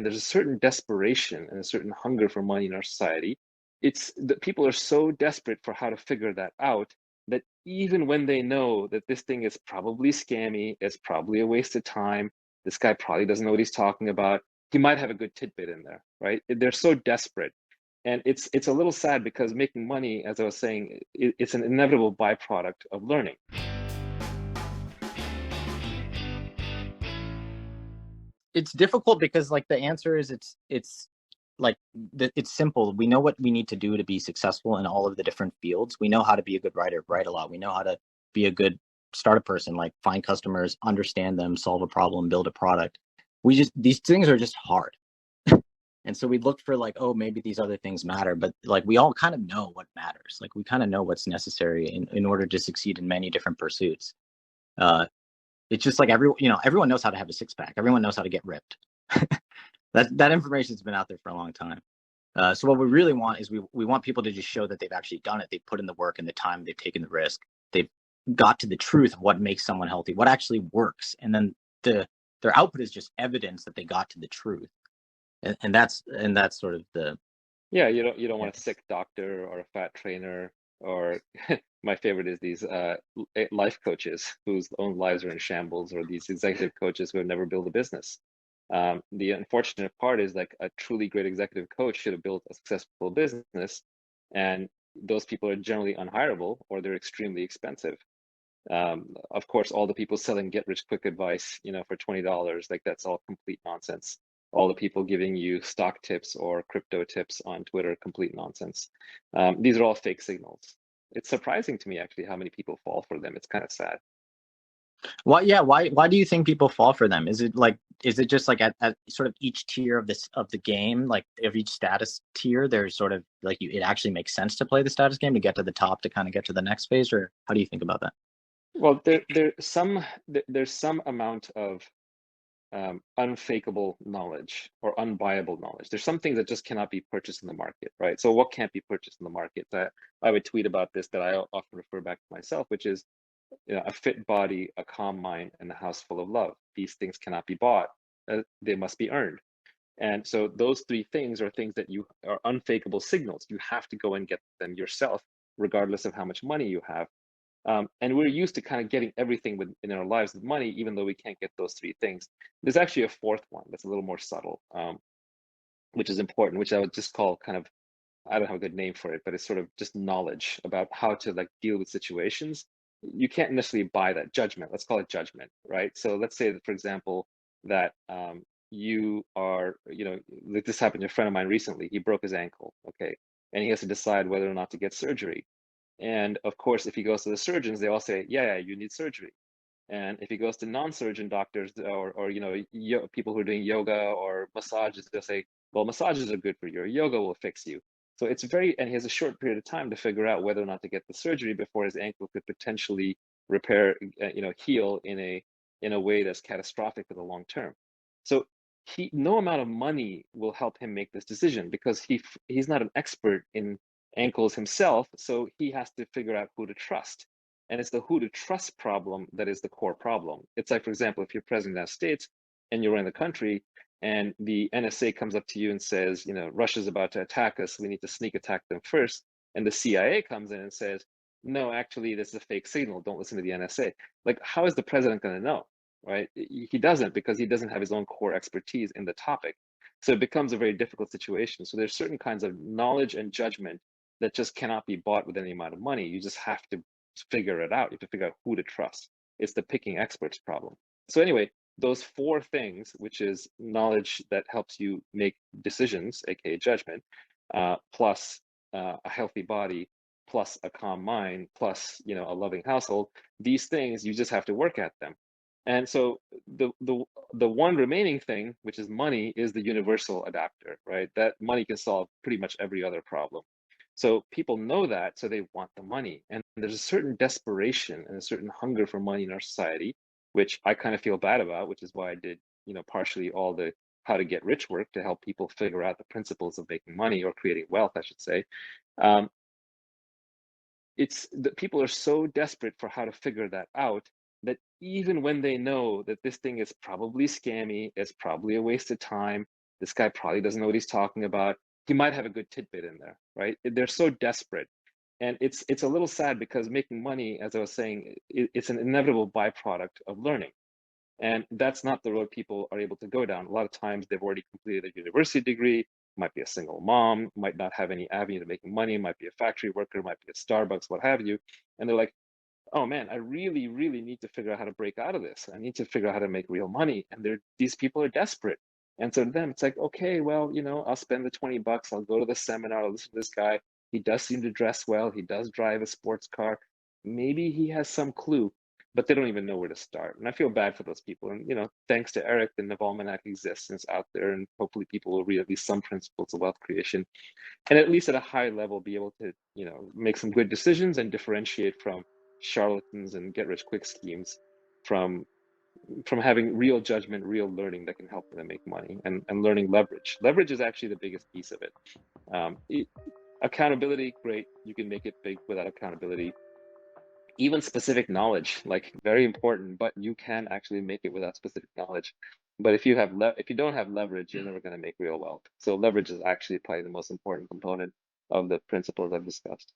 there's a certain desperation and a certain hunger for money in our society. It's that people are so desperate for how to figure that out that even when they know that this thing is probably scammy, it's probably a waste of time, this guy probably doesn't know what he's talking about, he might have a good tidbit in there, right? They're so desperate. And it's a little sad because making money, as I was saying, it's an inevitable byproduct of learning. It's difficult because like the answer is it's like it's simple. We know what we need to do to be successful in all of the different fields. We know how to be a good writer, write a lot. We know how to be a good startup person, like find customers, understand them, solve a problem, build a product. We just these things are just hard. And so we look for like, oh, maybe these other things matter, but like we all kind of know what matters. Like we kind of know what's necessary in order to succeed in many different pursuits. Uh, it's just like everyone knows how to have a six pack. Everyone knows how to get ripped. That information's been out there for a long time. So what we really want is we want people to just show that they've actually done it. They've put in the work and the time. They've taken the risk. They've got to the truth of what makes someone healthy, what actually works, and then their output is just evidence that they got to the truth. And that's sort of the Yeah, you don't want a sick doctor or a fat trainer or my favorite is these life coaches whose own lives are in shambles, or these executive coaches who have never built a business. The unfortunate part is like a truly great executive coach should have built a successful business, and those people are generally unhireable or they're extremely expensive. Of course, all the people selling get rich quick advice, for $20, like that's all complete nonsense. All the people giving you stock tips or crypto tips on Twitter, complete nonsense. These are all fake signals. It's surprising to me actually how many people fall for them. It's kind of sad. why do you think people fall for them? Is it just like at sort of each tier of this of the game, like of each status tier, there's sort of like it actually makes sense to play the status game to get to the top to kind of get to the next phase, or how do you think about that? Well, there's some amount of unfakeable knowledge or unbuyable knowledge. There's some things that just cannot be purchased in the market, right? So what can't be purchased in the market? I would tweet about this that I often refer back to myself, which is a fit body, a calm mind, and a house full of love. These things cannot be bought. They must be earned. And so those three things are things that you are unfakeable signals. You have to go and get them yourself, regardless of how much money you have. And we're used to kind of getting everything in our lives with money, even though we can't get those three things. There's actually a fourth one that's a little more subtle, which is important, which I would just call kind of, I don't have a good name for it, but it's sort of just knowledge about how to like deal with situations. You can't necessarily buy that judgment. Let's call it judgment, right? So let's say that, for example, that you are, like this happened to a friend of mine recently. He broke his ankle, okay, and he has to decide whether or not to get surgery. And of course, if he goes to the surgeons, they all say, yeah, you need surgery. And if he goes to non-surgeon doctors or people who are doing yoga or massages, they'll say, well, massages are good for you, or yoga will fix you. So and he has a short period of time to figure out whether or not to get the surgery before his ankle could potentially repair, heal in a way that's catastrophic for the long term. So no amount of money will help him make this decision because he's not an expert in ankles himself, so he has to figure out who to trust. And it's the who to trust problem that is the core problem. It's like, for example, if you're president of the United States and you're in the country and the NSA comes up to you and says, Russia's about to attack us, we need to sneak attack them first. And the CIA comes in and says, no, actually, this is a fake signal. Don't listen to the NSA. Like, how is the president going to know, right? He doesn't, because he doesn't have his own core expertise in the topic. So it becomes a very difficult situation. So there's certain kinds of knowledge and judgment that just cannot be bought with any amount of money. You just have to figure it out. You have to figure out who to trust. It's the picking experts problem. So anyway, those four things, which is knowledge that helps you make decisions, aka judgment, plus a healthy body, plus a calm mind, plus a loving household. These things you just have to work at them. And so the one remaining thing, which is money, is the universal adapter, right? That money can solve pretty much every other problem. So people know that, so they want the money. And there's a certain desperation and a certain hunger for money in our society, which I kind of feel bad about, which is why I did, partially all the how to get rich work to help people figure out the principles of making money or creating wealth, I should say. Um, it's that people are so desperate for how to figure that out that even when they know that this thing is probably scammy, it's probably a waste of time, This guy probably doesn't know what he's talking about. He might have a good tidbit in there, right? They're so desperate. And it's a little sad because making money, as I was saying, it's an inevitable byproduct of learning. And that's not the road people are able to go down. A lot of times they've already completed a university degree, might be a single mom, might not have any avenue to making money, might be a factory worker, might be a Starbucks, what have you. And they're like, oh man, I really, really need to figure out how to break out of this. I need to figure out how to make real money. And these people are desperate. And so to them, it's like, okay, well, I'll spend the $20. I'll go to the seminar, I'll listen to this guy. He does seem to dress well. He does drive a sports car. Maybe he has some clue, but they don't even know where to start. And I feel bad for those people. And, thanks to Eric, the Naval Almanack exists and it's out there. And hopefully people will read at least some principles of wealth creation and at least at a high level be able to, make some good decisions and differentiate from charlatans and get rich quick schemes from having real judgment, real learning that can help them make money and learning leverage. Leverage is actually the biggest piece of it. Accountability, great. You can make it big without accountability. Even specific knowledge, like very important, but you can actually make it without specific knowledge. But if you don't have leverage, you're never going to make real wealth. So leverage is actually probably the most important component of the principles I've discussed.